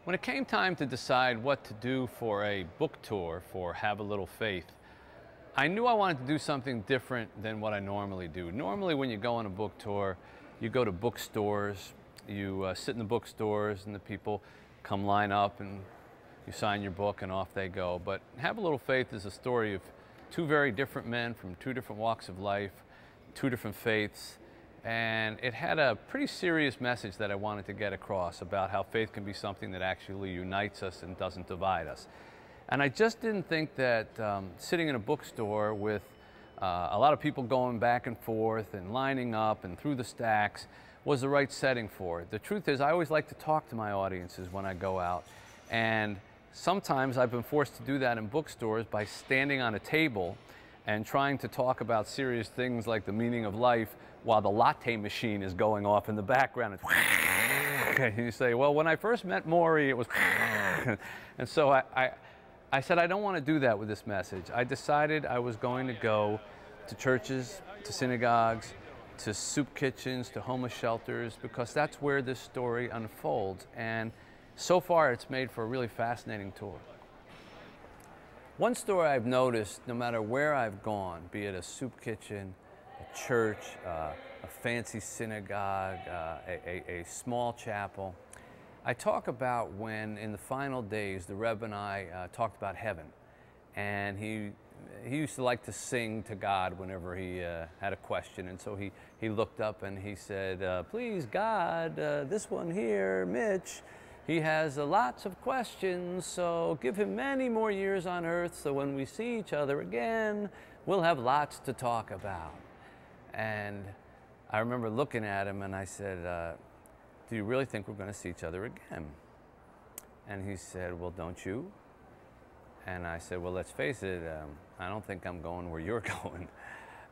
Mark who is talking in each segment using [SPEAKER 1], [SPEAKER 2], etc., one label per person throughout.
[SPEAKER 1] When it came time to decide what to do for a book tour for Have a Little Faith, I knew I wanted to do something different than what I normally do. Normally when you go on a book tour, you go to bookstores, you sit in the bookstores and the people come line up and you sign your book and off they go. But Have a Little Faith is a story of two very different men from two different walks of life, two different faiths, and it had a pretty serious message that I wanted to get across about how faith can be something that actually unites us and doesn't divide us. And I just didn't think that sitting in a bookstore with a lot of people going back and forth and lining up and through the stacks was the right setting for it. The truth is, I always like to talk to my audiences when I go out, and sometimes I've been forced to do that in bookstores by standing on a table and trying to talk about serious things like the meaning of life while the latte machine is going off in the background. And you say, well, when I first met Maury, it was and so I said, I don't want to do that with this message. I decided I was going to go to churches, to synagogues, to soup kitchens, to homeless shelters, because that's where this story unfolds. And so far, it's made for a really fascinating tour. One story I've noticed, no matter where I've gone, be it a soup kitchen, a church, a fancy synagogue, a small chapel, I talk about when in the final days the Rebbe and I talked about heaven. And he used to like to sing to God whenever he had a question. And so he looked up and he said, please God, this one here, Mitch, he has lots of questions, so give him many more years on earth so when we see each other again, we'll have lots to talk about. And I remember looking at him and I said, do you really think we're going to see each other again? And he said, well, don't you? And I said, well, let's face it, I don't think I'm going where you're going.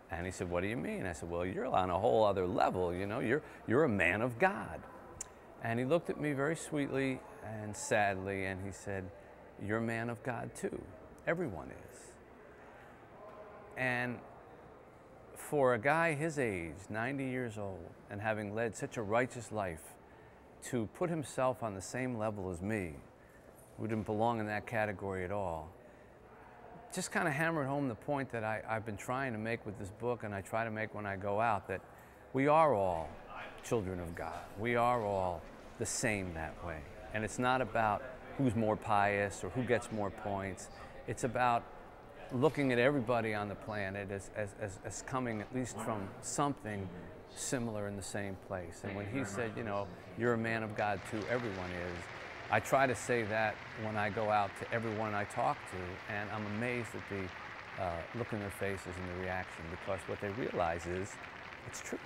[SPEAKER 1] And he said, what do you mean? I said, well, you're on a whole other level, you know, you're a man of God. And he looked at me very sweetly and sadly, and he said, you're a man of God too. Everyone is. And for a guy his age, 90 years old, and having led such a righteous life, to put himself on the same level as me, who didn't belong in that category at all, just kind of hammered home the point that I've been trying to make with this book, and I try to make when I go out, that we are all children of God. We are all the same that way. And it's not about who's more pious or who gets more points. It's about looking at everybody on the planet as coming at least from something similar in the same place. And when he said, you know, you're a man of God too, everyone is, I try to say that when I go out to everyone I talk to, and I'm amazed at the look in their faces and the reaction, because what they realize is it's true.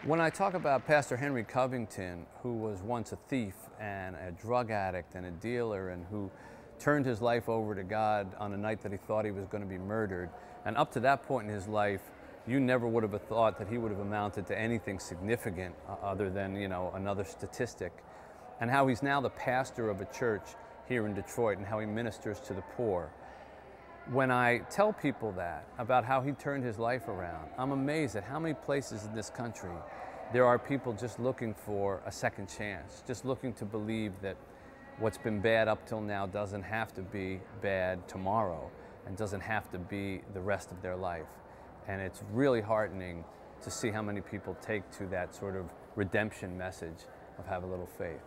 [SPEAKER 1] When I talk about Pastor Henry Covington, who was once a thief and a drug addict and a dealer, and who turned his life over to God on a night that he thought he was going to be murdered, and up to that point in his life, you never would have thought that he would have amounted to anything significant other than, you know, another statistic, and how he's now the pastor of a church here in Detroit and how he ministers to the poor. When I tell people that, about how he turned his life around, I'm amazed at how many places in this country there are people just looking for a second chance, just looking to believe that what's been bad up till now doesn't have to be bad tomorrow and doesn't have to be the rest of their life. And it's really heartening to see how many people take to that sort of redemption message of Have a Little Faith.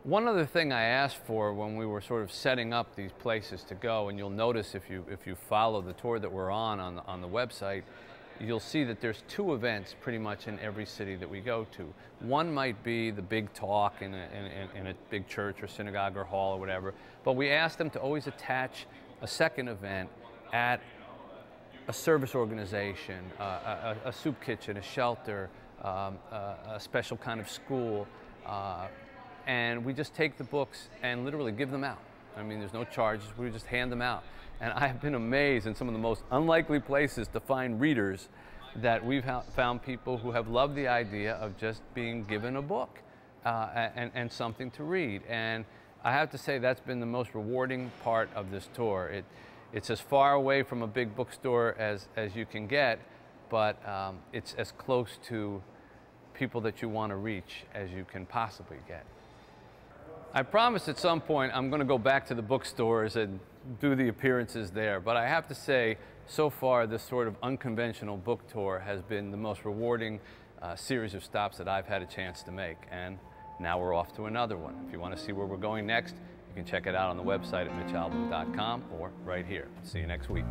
[SPEAKER 1] One other thing I asked for when we were sort of setting up these places to go, and you'll notice if you follow the tour that we're on the website, you'll see that there's two events pretty much in every city that we go to. One might be the big talk in a big church or synagogue or hall or whatever, but we asked them to always attach a second event at a service organization, a soup kitchen, a shelter, a special kind of school, and we just take the books and literally give them out. I mean, there's no charges, we just hand them out. And I have been amazed in some of the most unlikely places to find readers that we've found people who have loved the idea of just being given a book and something to read. And I have to say that's been the most rewarding part of this tour. It's as far away from a big bookstore as you can get, but it's as close to people that you want to reach as you can possibly get. I promise at some point I'm going to go back to the bookstores and do the appearances there, but I have to say, so far this sort of unconventional book tour has been the most rewarding series of stops that I've had a chance to make, and now we're off to another one. If you want to see where we're going next, you can check it out on the website at mitchalbom.com or right here. See you next week.